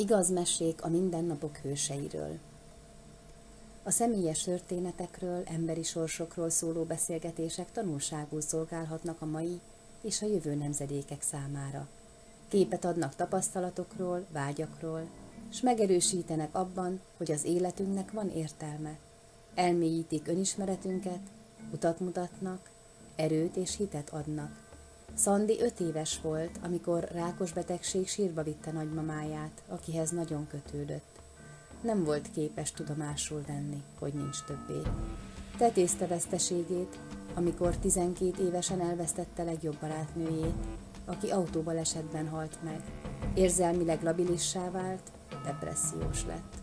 Igaz mesék a mindennapok hőseiről. A személyes történetekről, emberi sorsokról szóló beszélgetések tanulságul szolgálhatnak a mai és a jövő nemzedékek számára. Képet adnak tapasztalatokról, vágyakról, s megerősítenek abban, hogy az életünknek van értelme. Elmélyítik önismeretünket, utat mutatnak, erőt és hitet adnak. Szandi 5 éves volt, amikor rákos betegség sírba vitte nagymamáját, akihez nagyon kötődött. Nem volt képes tudomásul venni, hogy nincs többé. Tetézte veszteségét, amikor 12 évesen elvesztette legjobb barátnőjét, aki autóbalesetben halt meg. Érzelmileg labilissá vált, depressziós lett.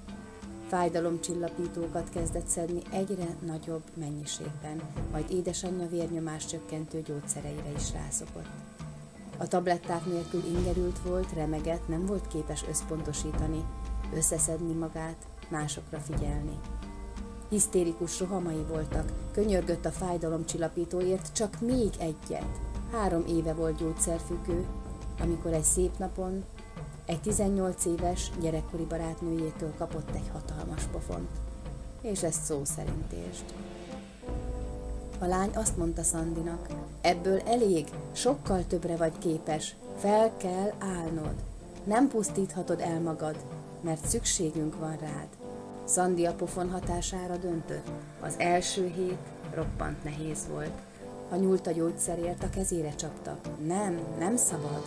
Fájdalomcsillapítókat kezdett szedni egyre nagyobb mennyiségben, majd édesanyja vérnyomás csökkentő gyógyszereire is rászokott. A tabletták nélkül ingerült volt, remegett, nem volt képes összpontosítani, összeszedni magát, másokra figyelni. Hisztérikus rohamai voltak, könyörgött a fájdalomcsillapítóért, csak még egyet. 3 éve volt gyógyszerfüggő, amikor egy szép napon egy 18 éves gyerekkori barátnőjétől kapott egy hatalmas pofont. És ezt szó szerint értsd. A lány azt mondta Szandinak, ebből elég, sokkal többre vagy képes, fel kell állnod. Nem pusztíthatod el magad, mert szükségünk van rád. Szandi a pofon hatására döntött. Az első hét roppant nehéz volt. Ha nyúlt a gyógyszerért, a kezére csapta. Nem szabad.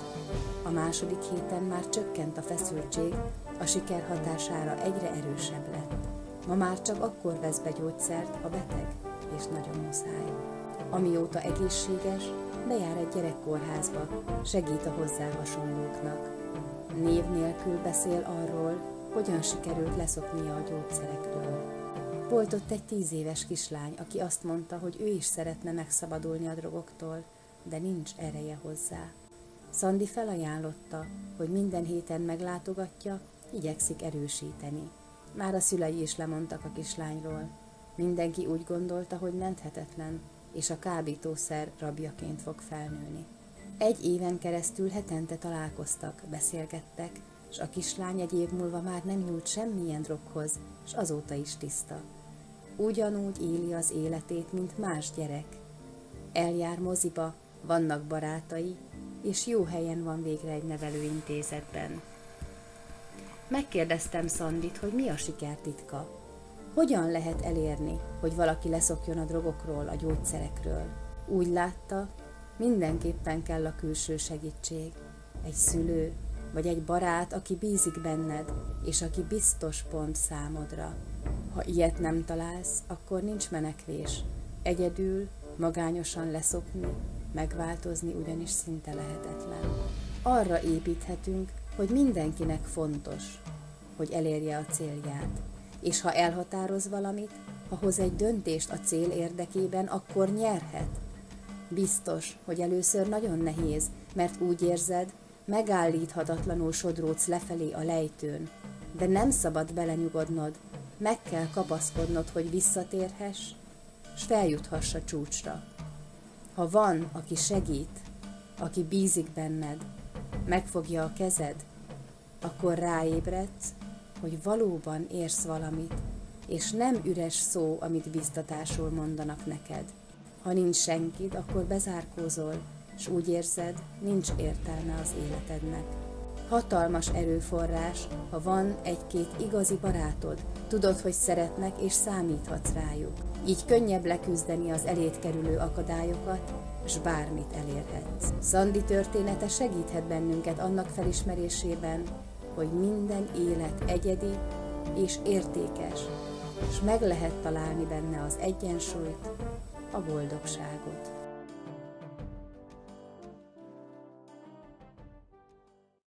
A második héten már csökkent a feszültség, a siker hatására egyre erősebb lett. Ma már csak akkor vesz be gyógyszert, ha beteg, és nagyon muszáj. Amióta egészséges, bejár egy gyerekkórházba, segít a hozzá hasonlóknak. Név nélkül beszél arról, hogyan sikerült leszoknia a gyógyszerekről. Volt ott egy 10 éves kislány, aki azt mondta, hogy ő is szeretne megszabadulni a drogoktól, de nincs ereje hozzá. Szandi felajánlotta, hogy minden héten meglátogatja, igyekszik erősíteni. Már a szülei is lemondtak a kislányról. Mindenki úgy gondolta, hogy menthetetlen, és a kábítószer rabjaként fog felnőni. 1 éven keresztül hetente találkoztak, beszélgettek, s a kislány 1 év múlva már nem nyúlt semmilyen droghoz, s azóta is tiszta. Ugyanúgy éli az életét, mint más gyerek. Eljár moziba, vannak barátai, és jó helyen van végre egy nevelőintézetben. Megkérdeztem Szandit, hogy mi a siker titka. Hogyan lehet elérni, hogy valaki leszokjon a drogokról, a gyógyszerekről? Úgy látta, mindenképpen kell a külső segítség. Egy szülő, vagy egy barát, aki bízik benned, és aki biztos pont számodra. Ha ilyet nem találsz, akkor nincs menekvés. Egyedül, magányosan leszokni, megváltozni ugyanis szinte lehetetlen. Arra építhetünk, hogy mindenkinek fontos, hogy elérje a célját. És ha elhatároz valamit, ha hoz egy döntést a cél érdekében, akkor nyerhet. Biztos, hogy először nagyon nehéz, mert úgy érzed, megállíthatatlanul sodródsz lefelé a lejtőn. De nem szabad belenyugodnod, meg kell kapaszkodnod, hogy visszatérhess, s feljuthass a csúcsra. Ha van, aki segít, aki bízik benned, megfogja a kezed, akkor ráébredsz, hogy valóban érsz valamit, és nem üres szó, amit biztatásul mondanak neked. Ha nincs senkid, akkor bezárkózol, s úgy érzed, nincs értelme az életednek. Hatalmas erőforrás, ha van 1-2 igazi barátod, tudod, hogy szeretnek és számíthatsz rájuk. Így könnyebb leküzdeni az eléd kerülő akadályokat, s bármit elérhetsz. Szandi története segíthet bennünket annak felismerésében, hogy minden élet egyedi és értékes, és meg lehet találni benne az egyensúlyt, a boldogságot.